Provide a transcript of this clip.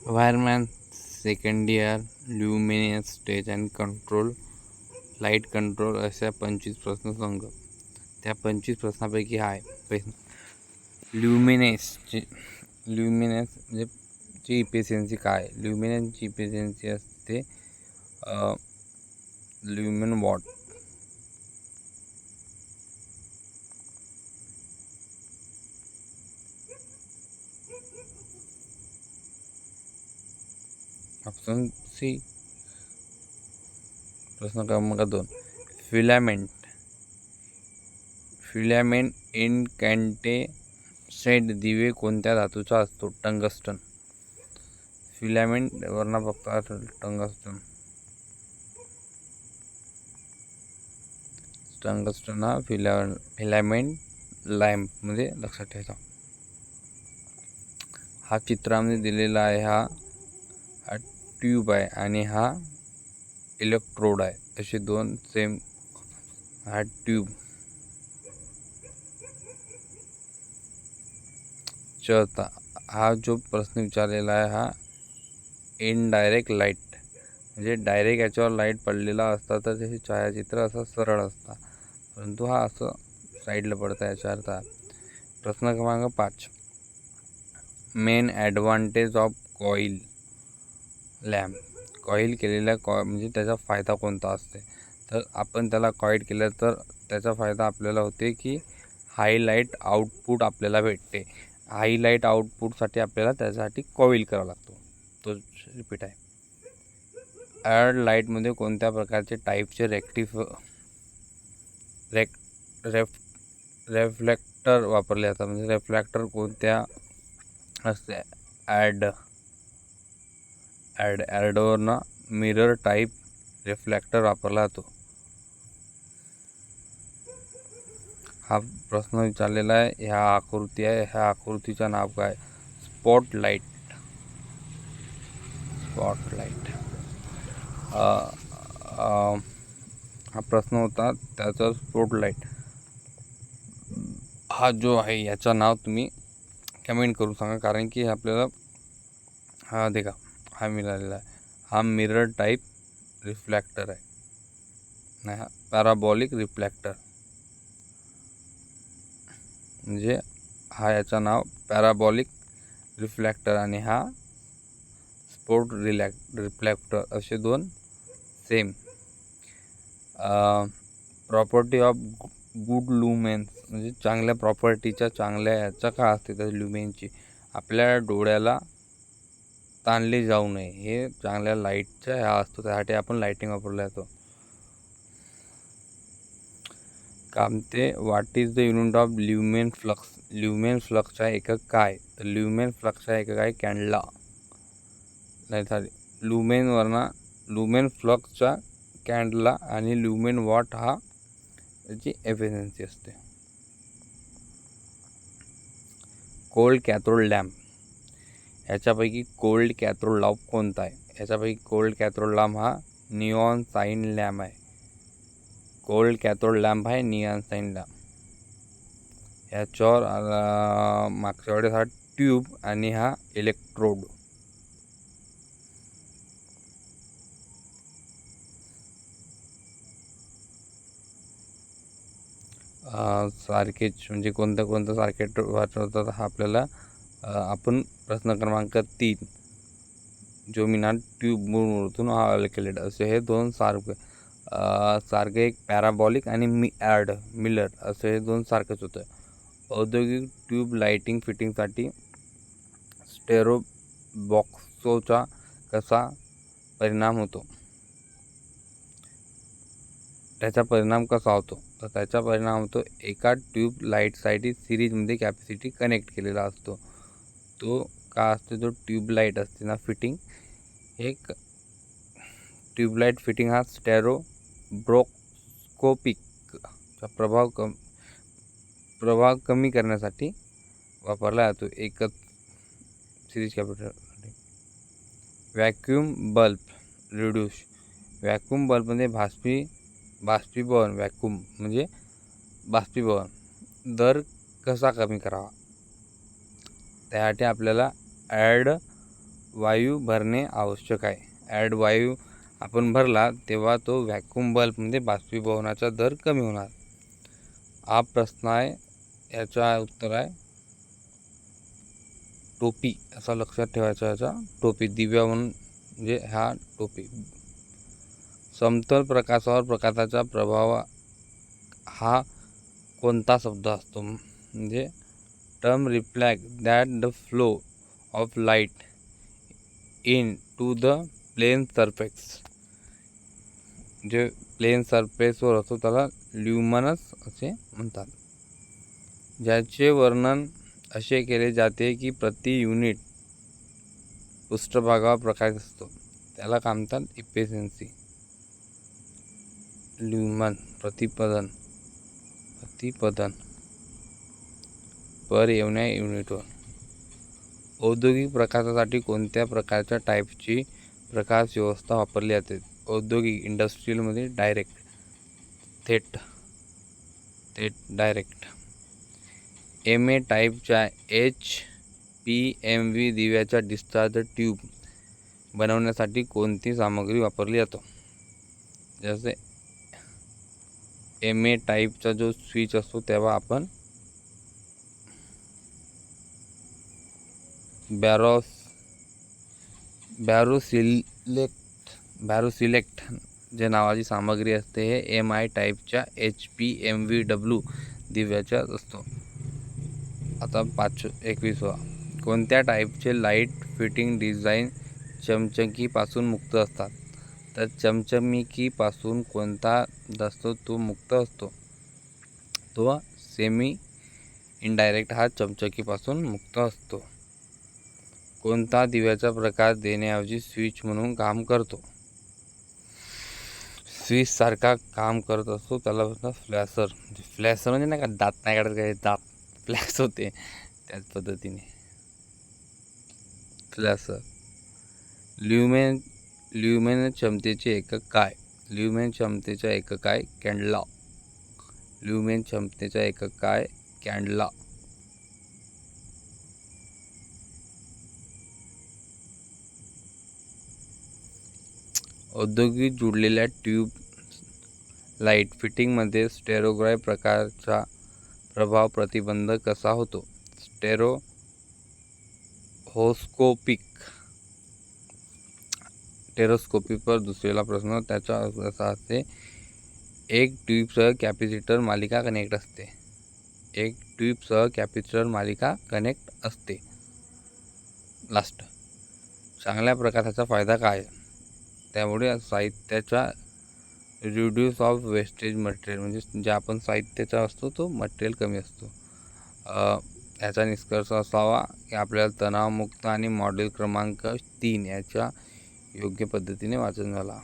Wireman second year luminance stage and control light control अशा 25 प्रश्न संघ. त्या 25 प्रश्नापैकी आहे ल्युमिनेस म्हणजे ची इफिशियन्सी काय. ल्युमिनेसची इफिशियन्सी असते ल्युमेन वॉट. Option C. प्रश्न क्रमांक 2. फिलामेंट इनकॅन्डेसेंट दिवे कोणत्या धातूचा असतो. टंगस्टन. फिलामेंट वरना फक्त टंगस्टन हा फिलामेंट लॅम्प मध्ये लक्षात ठेवायचा. हा चित्रामध्ये दिलेला आहे. हा ट्यूब आहे आणि हा इलेक्ट्रोड आहे. असे दोन सेम. हा ट्यूब. हा जो प्रश्न विचारलेला आहे हा इनडायरेक्ट लाईट म्हणजे डायरेक्ट याच्यावर लाईट पडलेला असता तर त्याचे छायाचित्र असं सरळ असता, परंतु हा असं साईडला पडता याचा अर्थ. प्रश्न क्रमांक 5. Main advantage of coil lamp. Coil केलेल्या म्हणजे त्याचा फायदा कोणता असते. तर आपण त्याला कॉईल केलं तर त्याचा फायदा आपल्याला होते की हाय लाईट आउटपुट आपल्याला भेटते. हाय लाईट आउटपुटसाठी आपल्याला त्यासाठी कॉईल करावा लागतो. तो रिपीट आहे. ॲड लाईटमध्ये कोणत्या प्रकारचे टाईपचे रेफ्लेक्टर वापरले जातात. म्हणजे रेफ्लेक्टर कोणत्या असते. ॲडवरना मिरर टाईप रिफ्लेक्टर वापरला जातो. हा प्रश्न विचारलेला आहे. ह्या आकृती आहे. ह्या आकृतीचं नाव काय. स्पॉटलाईट. हा प्रश्न होता त्याचा. स्पॉटलाईट हा जो आहे याचं नाव तुम्ही कमेंट करून सांगा, कारण की आपल्याला हा देखा हा मिळालेला आहे. हा मिरर टाईप रिफ्लेक्टर आहे. नाही, हा पॅराबॉलिक रिफ्लेक्टर म्हणजे हा याचं नाव पॅराबॉलिक रिफ्लेक्टर आणि हा स्पॉट रिफ्लेक्टर असे दोन सेम. प्रॉपर्टी ऑफ गुड लुमेन्स म्हणजे चांगल्या प्रॉपर्टीच्या चांगल्या याचा काय असते त्या ल्युमेनची. आपल्या डोळ्याला ताणले जाऊ नये हे चांगल्या लाईटच्या ह्या असतो. त्यासाठी आपण लाईटिंग वापरला जातो. कामते what is the unit of lumen flux. Lumen फ्लक्सचा एकक काय. तर ल्युमेन फ्लक्सचा एकक आहे कॅन्डला. नाही सॉरी, लुमेन फ्लक्सचा कॅन्डला आणि ल्युमेन वॉट हा त्याची एफिशियन्सी असते. Cold cathode lamp. ह्याच्यापैकी कोल्ड कॅथोड लॅम्प कोणता आहे. ह्याच्यापैकी कोल्ड कॅथोड लॅम्प हा निऑन साइन लॅम्प आहे. कोल्ड कॅथोड लॅम्प आहे निऑन साइन लॅम्प. ह्याच्यावर मागच्या वेळेस हा ट्यूब आणि हा इलेक्ट्रोड. सारखेच म्हणजे कोणतं सारखेट वापरतात हा आपल्याला आपण प्रश्न क्रमांक 3 जोमिना ट्यूबमधून हा अल्केलेट असे हे दोन सारखे एक पॅराबॉलिक आणि मिलर असे हे दोन सारखेच होतं. औद्योगिक ट्यूब लाईटिंग फिटिंगसाठी स्टेरो बॉक्सोचा कसा परिणाम होतो. त्याचा परिणाम कसा होतो. तर त्याचा परिणाम होतो एका ट्यूब लाईटसाठी सिरीजमध्ये कॅपॅसिटी कनेक्ट केलेला असतो. तो का असतो. जो ट्यूबलाईट असते ना फिटिंग, एक ट्यूबलाईट फिटिंग हा स्टेरोब्रोस्कोपिकचा प्रभाव कमी करण्यासाठी वापरला जातो. एकच series capacity. Vacuum bulb reduce. Vacuum बल्बमध्ये बाष्पीभवन व्हॅक्यूम म्हणजे बाष्पीभवन दर कसा कमी करावा. त्यासाठी आपल्याला ॲड वायू भरणे आवश्यक आहे. ॲड वायू आपण भरला तेव्हा तो व्हॅक्यूम बल्बमध्ये बाष्पीभवनाचा दर कमी होणार. हा प्रश्न आहे. याचा उत्तर आहे टोपी. असा लक्षात ठेवायचा. याचा टोपी दिव्या म्हणून म्हणजे हा टोपी. समतल प्रकाशावर प्रकाशाचा प्रभाव हा कोणता शब्द असतो? म्हणजे term reflect that the flow of light into the plane surface. जे प्लेन सरफेसवर असतो त्याला ल्युमिनस असे म्हणतात. ज्याचे वर्णन असे केले जाते की प्रति युनिट पृष्ठभागावर प्रकाश असतो त्याला काय म्हणतात? इफिशियन्सी. ल्युमन प्रतिपदन पर एवढ्या युनिटवर. औद्योगिक प्रकाशासाठी कोणत्या प्रकारच्या टाईपची प्रकाश व्यवस्था वापरली जाते? औद्योगिक इंडस्ट्रीयलमध्ये डायरेक्ट, थेट डायरेक्ट. MA टाईपच्या HPMV दिव्याच्या डिस्चार्ज ट्यूब बनवण्यासाठी कोणती सामग्री वापरली जातो? जसे MA टाईपचा जो स्विच असतो तेव्हा आपण बॅरोसिलेक्ट जे नावाची सामग्री असते हे MI टाईपच्या HPMVW दिव्याच्या असतो. आता 21वा. कोणत्या टाईपचे लाईट फिटिंग डिझाईन चमचमीपासून मुक्त असतात? तर चमचमीपासून कोणता असतो तो मुक्त असतो? तो सेमी इनडायरेक्ट हा चमचमीपासून मुक्त असतो. कोणता दिव्याचा प्रकाश देण्याऐवजी स्विच म्हणून काम करतो? स्विच सारखा काम करत असतो त्याला म्हणतात फ्लॅशर. फ्लॅशर म्हणजे नाही का दात नाही काढत काय, दात फ्लॅश होते त्याच पद्धतीने फ्लॅशर. ल्युमेन क्षमतेचे एकक काय? ल्युमेन क्षमतेचा एकक काय? कॅन्डला. ल्युमेन क्षमतेचा एकक काय? कॅन्डला. औद्योगिक जुळलेल्या ट्यूब लाईट फिटिंगमध्ये स्टेरोस्कोपिक प्रकाशाचा प्रभाव प्रतिबंध कसा होतो? स्टेरोस्कोपिकवर दुसरा प्रश्न त्याचा असा असते. एक ट्यूबसह कॅपॅसिटर मालिका कनेक्ट असते. एक ट्यूबसह कॅपॅसिटर मालिका कनेक्ट असते. लास्ट. चांगल्या प्रकाशाचा फायदा काय? त्यामुळे साहित्याचा रिड्यूस ऑफ वेस्टेज मटेरियल म्हणजे जे आपण साहित्याचा असतो तो मटेरियल कमी असतो. याचा निष्कर्ष असावा की आपल्याला तणावमुक्त आणि मॉडेल क्रमांक 3 याच्या योग्य पद्धतीने वाचन झाला.